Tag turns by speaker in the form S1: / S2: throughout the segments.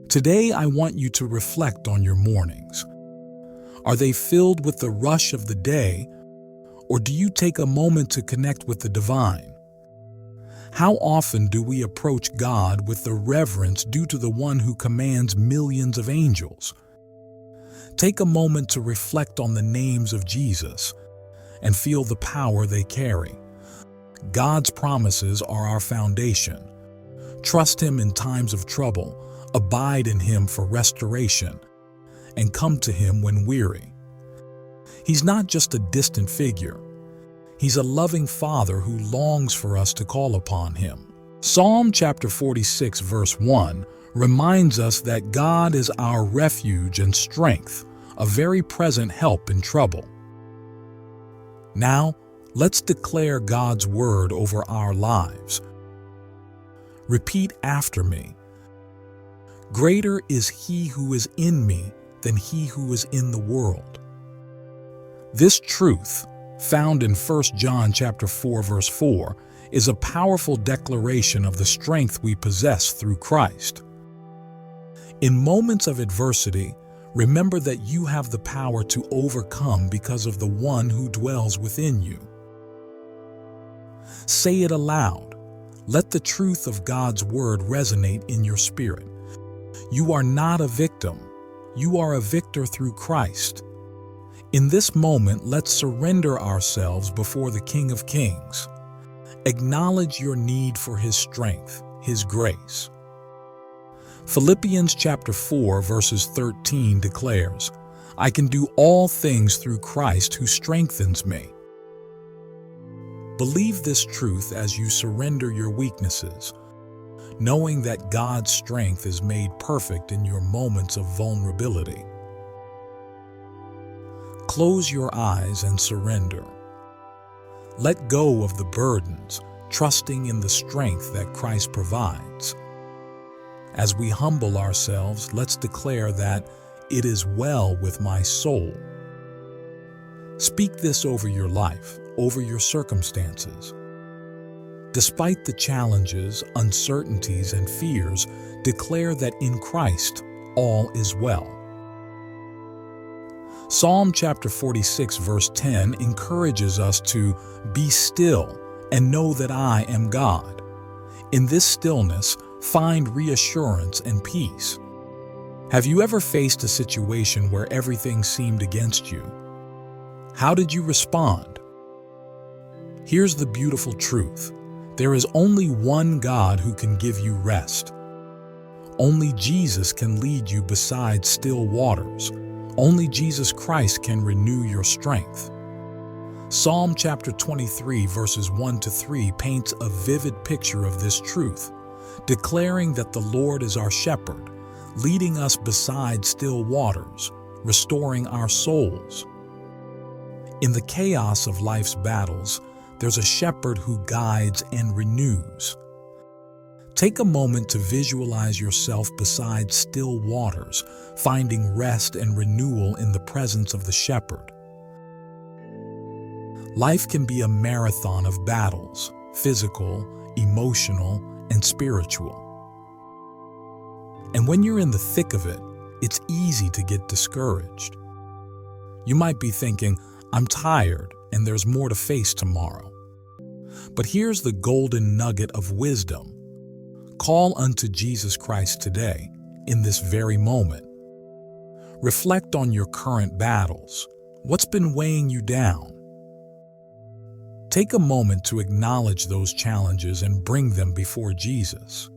S1: Today, I want you to reflect on your mornings. Are they filled with the rush of the day, or do you take a moment to connect with the divine? How often do we approach God with the reverence due to the one who commands millions of angels? Take a moment to reflect on the names of Jesus and feel the power they carry. God's promises are our foundation. Trust Him in times of trouble, abide in Him for restoration, and come to Him when weary. He's not just a distant figure. He's a loving Father who longs for us to call upon Him. Psalm chapter 46 verse 1 reminds us that God is our refuge and strength, a very present help in trouble. Now, let's declare God's word over our lives. Repeat after me. Greater is He who is in me than he who is in the world. This truth, found in 1 John chapter 4 verse 4, is a powerful declaration of the strength we possess through Christ. In moments of adversity, remember that you have the power to overcome because of the one who dwells within you. Say it aloud. Let the truth of God's word resonate in your spirit. You are not a victim. You are a victor through Christ. In this moment, let's surrender ourselves before the King of Kings. Acknowledge your need for His strength, His grace. Philippians chapter 4 verses 13 declares, I can do all things through Christ who strengthens me. Believe this truth as you surrender your weaknesses, knowing that God's strength is made perfect in your moments of vulnerability. Close your eyes and surrender. Let go of the burdens, trusting in the strength that Christ provides. As we humble ourselves, let's declare that it is well with my soul. Speak this over your life, over your circumstances. Despite the challenges, uncertainties, and fears, declare that in Christ all is well. Psalm chapter 46 verse 10 encourages us to be still and know that I am God. In this stillness, find reassurance and peace. Have you ever faced a situation where everything seemed against you? How did you respond? Here's the beautiful truth. There is only one God who can give you rest. Only Jesus can lead you beside still waters. Only Jesus Christ can renew your strength. Psalm chapter 23 verses 1 to 3 paints a vivid picture of this truth, declaring that the Lord is our shepherd, leading us beside still waters, restoring our souls. In the chaos of life's battles, there's a shepherd who guides and renews. Take a moment to visualize yourself beside still waters, finding rest and renewal in the presence of the shepherd. Life can be a marathon of battles, physical, emotional, and spiritual. And when you're in the thick of it, it's easy to get discouraged. You might be thinking, I'm tired and there's more to face tomorrow. But here's the golden nugget of wisdom. Call unto Jesus Christ today, in this very moment. Reflect on your current battles. What's been weighing you down? Take a moment to acknowledge those challenges and bring them before Jesus.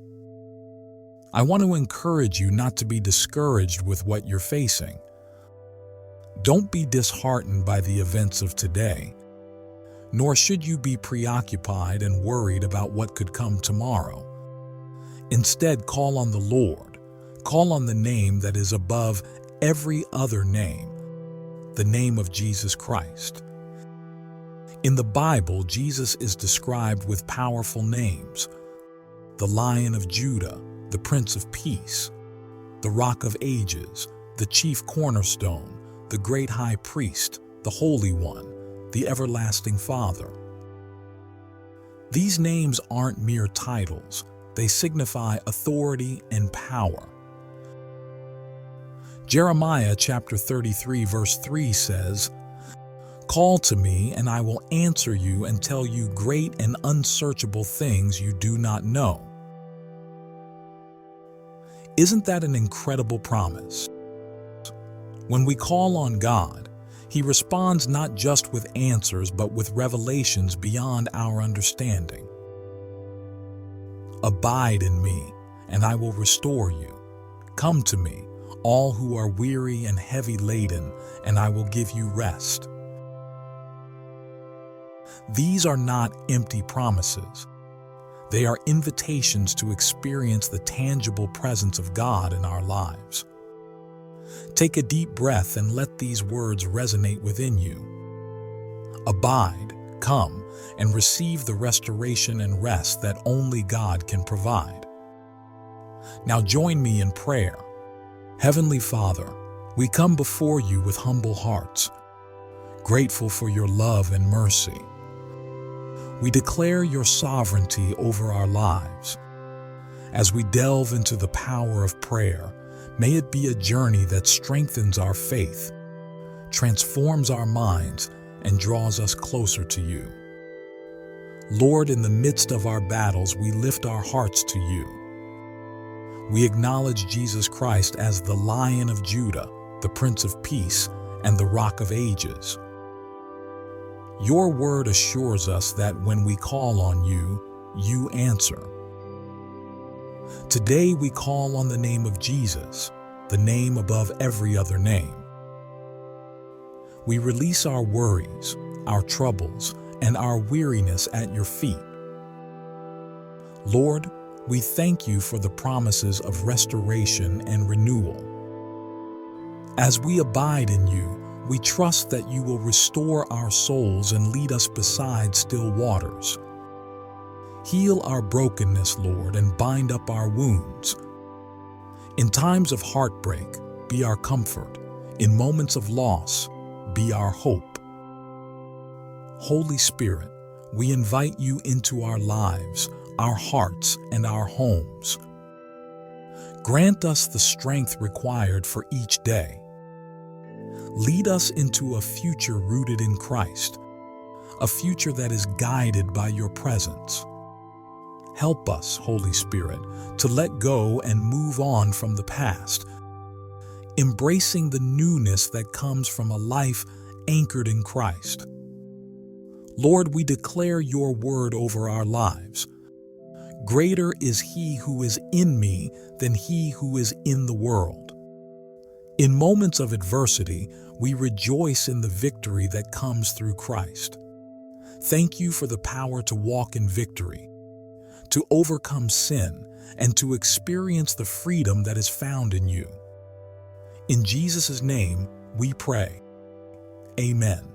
S1: I want to encourage you not to be discouraged with what you're facing. Don't be disheartened by the events of today, nor should you be preoccupied and worried about what could come tomorrow. Instead, call on the Lord. Call on the name that is above every other name, the name of Jesus Christ. In the Bible, Jesus is described with powerful names: the Lion of Judah, the Prince of Peace, the Rock of Ages, the Chief Cornerstone, the Great High Priest, the Holy One, the Everlasting Father. These names aren't mere titles. They signify authority and power. Jeremiah chapter 33 verse 3 says, "Call to me, and I will answer you and tell you great and unsearchable things you do not know." Isn't that an incredible promise? When we call on God, He responds not just with answers but with revelations beyond our understanding. "Abide in me, and I will restore you. Come to me, all who are weary and heavy laden, and I will give you rest." These are not empty promises. They are invitations to experience the tangible presence of God in our lives. Take a deep breath and let these words resonate within you. Abide, come, and receive the restoration and rest that only God can provide. Now join me in prayer. Heavenly Father, we come before you with humble hearts, grateful for your love and mercy. We declare your sovereignty over our lives. As we delve into the power of prayer, may it be a journey that strengthens our faith, transforms our minds, and draws us closer to you. Lord, in the midst of our battles, we lift our hearts to you. We acknowledge Jesus Christ as the Lion of Judah, the Prince of Peace, and the Rock of Ages. Your word assures us that when we call on you, you answer. Today we call on the name of Jesus, the name above every other name. We release our worries, our troubles, and our weariness at your feet. Lord, we thank you for the promises of restoration and renewal. As we abide in you, we trust that you will restore our souls and lead us beside still waters. Heal our brokenness, Lord, and bind up our wounds. In times of heartbreak, be our comfort. In moments of loss, be our hope. Holy Spirit, we invite you into our lives, our hearts, and our homes. Grant us the strength required for each day. Lead us into a future rooted in Christ, a future that is guided by your presence. Help us, Holy Spirit, to let go and move on from the past, embracing the newness that comes from a life anchored in Christ. Lord, we declare your word over our lives. Greater is he who is in me than he who is in the world. In moments of adversity, we rejoice in the victory that comes through Christ. Thank you for the power to walk in victory, to overcome sin, and to experience the freedom that is found in you. In Jesus' name, we pray. Amen.